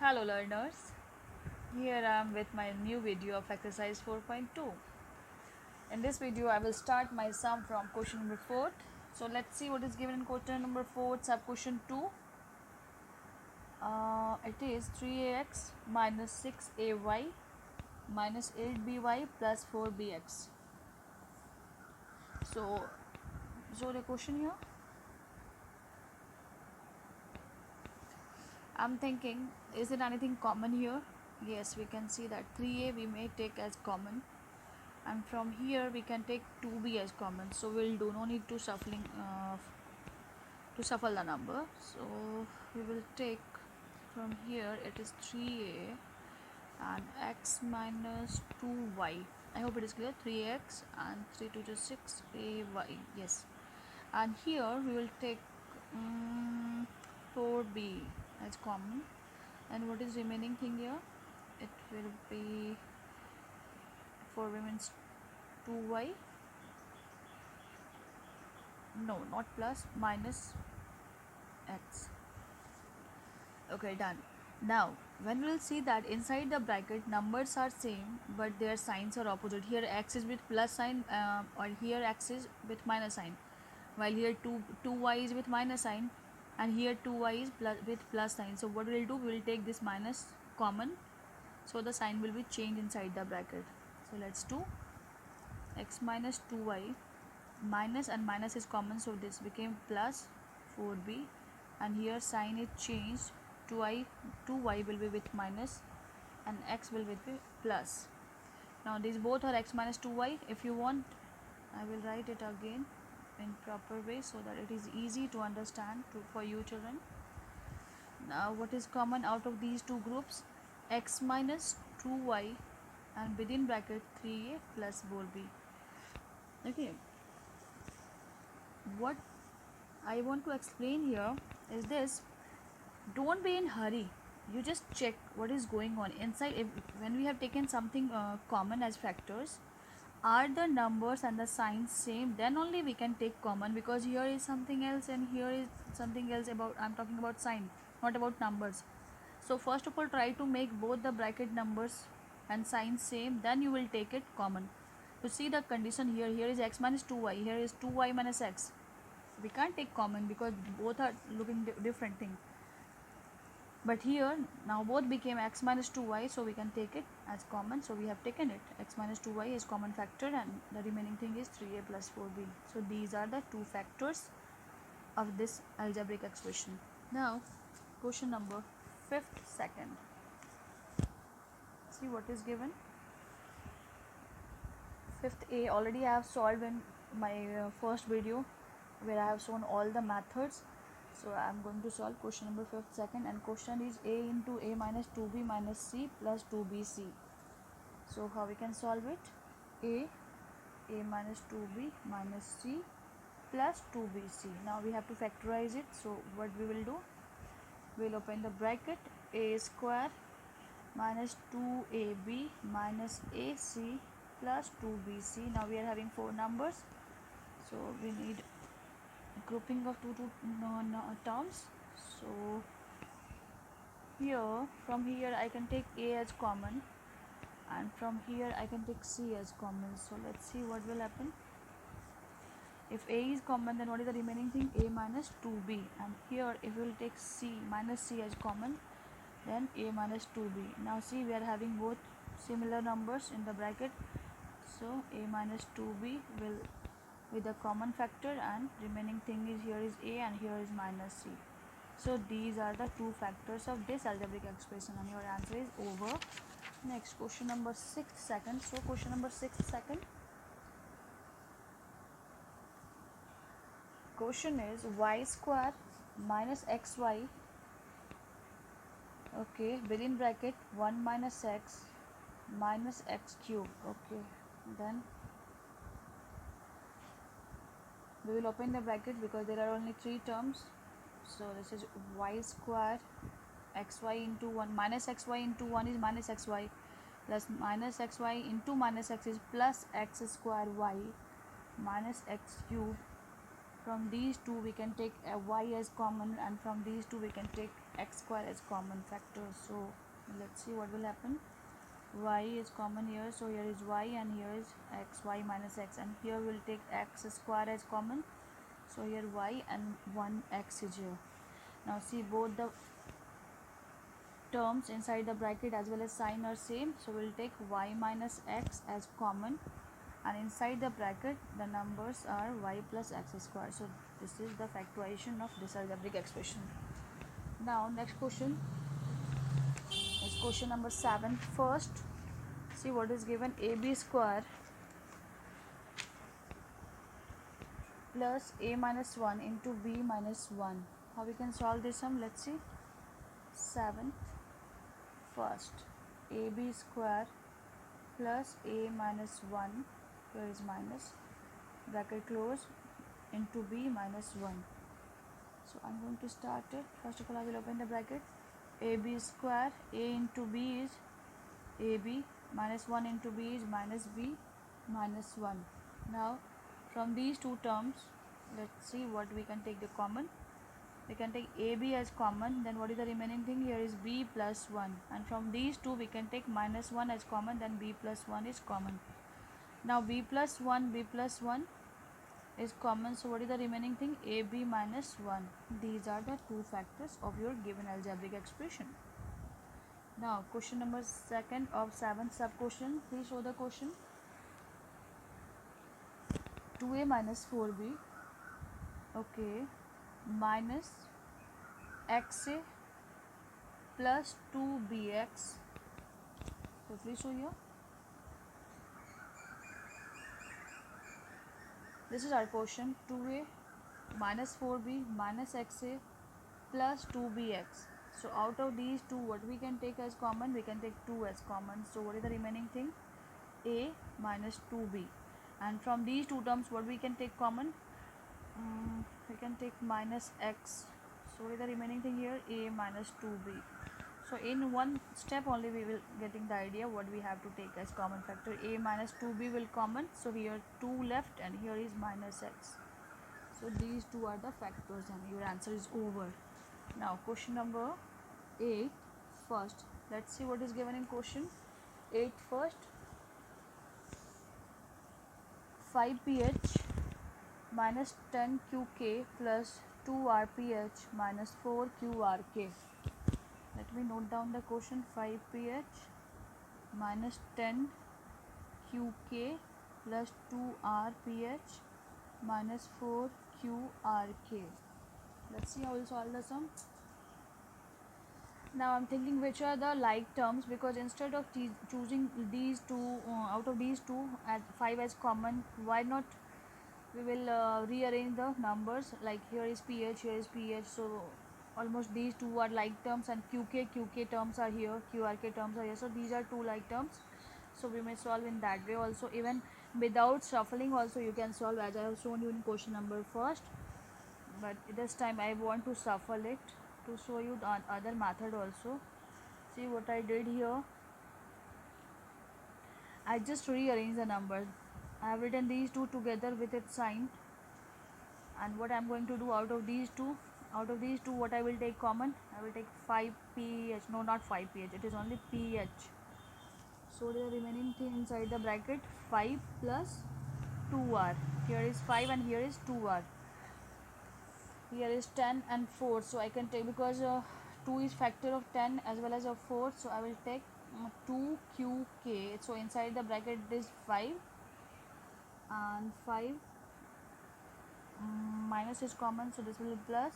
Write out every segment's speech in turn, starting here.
Hello learners, here I am with my new video of exercise 4.2. In this video I will start my sum from question number 4. So let's see what is given in question number 4, sub question 2. It is 3ax minus 6ay minus 8by plus 4bx. So the question here, I'm thinking, is it anything common here? Yes, we can see that 3a we may take as common, and from here we can take 2b as common, so we'll do no need to shuffle the number. So we will take from here, it is 3a and x minus 2y. I hope it is clear. 3x and 3 to just 6 ay, yes. And here we will take 4b as common, and what is remaining thing here? It will be 4b means 2y, no, not plus, minus x. Okay, done. Now when we will see that inside the bracket numbers are same but their signs are opposite. Here x is with plus sign, or here x is with minus sign, while here 2y is with minus sign, and here 2y is with plus sign. So what we will do, we will take this minus common, so the sign will be changed inside the bracket. So let's do x minus 2y, minus and minus is common, so this became plus 4b, and here sign is changed, 2y will be with minus and x will be with plus. Now these both are x minus 2y. If you want, I will write it again in proper way so that it is easy to understand for you children. Now what is common out of these two groups? X minus 2y and within bracket 3a plus 4b. Okay, what I want to explain here is this: don't be in hurry, you just check what is going on inside. When we have taken something common as factors, are the numbers and the signs same, then only we can take common, because here is something else and here is something else. I'm talking about sign, not about numbers. So first of all, try to make both the bracket numbers and signs same, then you will take it common. To see the condition here, here is x minus 2y, here is 2y minus x. We can't take common because both are looking different thing. But here now both became x minus 2y, so we can take it as common, so we have taken it. X minus 2y is common factor, and the remaining thing is 3a plus 4b. So these are the two factors of this algebraic expression. Now question number 5th second, see what is given. 5th a already I have solved in my first video, where I have shown all the methods. So I am going to solve question number 5th second, and question is a into a minus 2b minus c plus 2bc. So how we can solve it? A minus 2b minus c plus 2bc. Now we have to factorize it. So what we will do, we will open the bracket, a square minus 2ab minus ac plus 2bc. Now we are having four numbers, so we need grouping of two terms. So here, from here I can take a as common, and from here I can take c as common. So let's see what will happen. If a is common, then what is the remaining thing? A minus 2b. And here if we will take c minus c as common, then a minus 2b. Now see, we are having both similar numbers in the bracket, so a minus 2b will with a common factor, and remaining thing is here is a and here is minus c. So these are the two factors of this algebraic expression, and your answer is over. Next, question number 6th second. So question number 6th second, question is y square minus xy, okay, within bracket 1 minus x minus x cube. Okay, then we will open the bracket because there are only three terms. So this is y square xy into 1 minus xy into 1 is minus xy, plus minus xy into minus x is plus x square y minus x cube from these two we can take a y as common, and from these two we can take x square as common factors. So let's see what will happen. Y is common here, so here is y and here is x, y minus x, and here we'll take x square as common, so here y and 1x is here. Now see, both the terms inside the bracket as well as sign are same, so we'll take y minus x as common, and inside the bracket the numbers are y plus x square. So this is the factorization of this algebraic expression. Now next question is question number 7. First, see what is given. AB square plus a minus 1 into b minus 1. How we can solve this sum? Let's see. 7. First, ab square plus a minus 1, here is minus, bracket close, into b minus 1. So I'm going to start it. First of all, I will open the bracket. AB square, a into b is ab, minus 1 into b is minus b minus 1. Now from these two terms, let's see what we can take the common. We can take AB as common, then what is the remaining thing? Here is b plus 1, and from these two we can take minus 1 as common, then b plus 1 is common. Now b plus 1 is common, so what is the remaining thing? AB minus 1. These are the two factors of your given algebraic expression. Now question number 2 of 7th sub question. Please show the question. 2a minus 4b, okay, minus xa plus 2bx. So please show here. This is our question. 2a minus 4b minus xa plus 2bx. So out of these two, what we can take as common? We can take 2 as common. So what is the remaining thing? A minus 2b. And from these two terms, what we can take common? We can take minus x. So what is the remaining thing here? A minus 2b. So in one step only we will getting the idea what we have to take as common factor. A minus 2b will common. So here 2 left and here is minus x. So these two are the factors and your answer is over. Now question number 8 first. Let's see what is given in question 8 first. 5pH minus 10qk plus 2rph minus 4qrk. Let me note down the question. 5pH minus 10qk plus 2rph minus 4qrk. Let's see how we'll solve the sum. Now I'm thinking which are the like terms, because instead of choosing these two out of these two as 5 as common, why not we will rearrange the numbers, like here is pH, here is pH, so almost these two are like terms, and qk terms are here, qrk terms are here, so these are two like terms. So we may solve in that way also. Even without shuffling also you can solve, as I have shown you in question number first, but this time I want to shuffle it to show you the other method also. See what I did here. I just rearrange the numbers. I have written these two together with its sign, and what I am going to do out of these two, what I will take common? I will take 5pH, no, not 5pH, it is only pH. So the remaining thing inside the bracket, 5 plus 2r. Here is 5 and here is 2r. Here is 10 and 4, so I can take, because 2 is factor of 10 as well as of 4, so I will take 2qk. So inside the bracket it is 5 and 5 minus is common, so this will be plus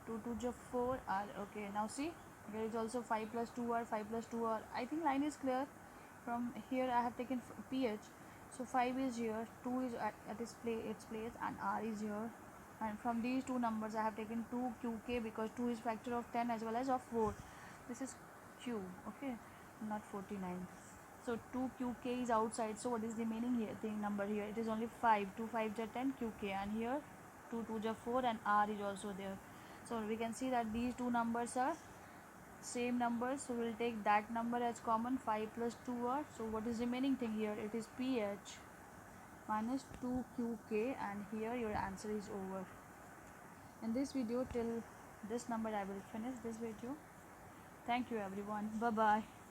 2 to 4 r. Okay, now see, there is also 5 plus 2r, 5 plus 2r. I think line is clear. From here I have taken pH, so 5 is here, 2 is at its place, and r is here. And from these two numbers I have taken 2qk, because 2 is factor of 10 as well as of 4. This is q, okay, not 49. So 2qk is outside, so what is remaining here thing number here? It is only 5. 2 5 are 10 qk, and here 2 2 are 4, and r is also there. So we can see that these two numbers are same numbers, so we'll take that number as common, 5 plus 2r. So what is remaining thing here? It is pH. minus 2qk, and here your answer is over. In this video, till this number I will finish this video. Thank you everyone. Bye bye.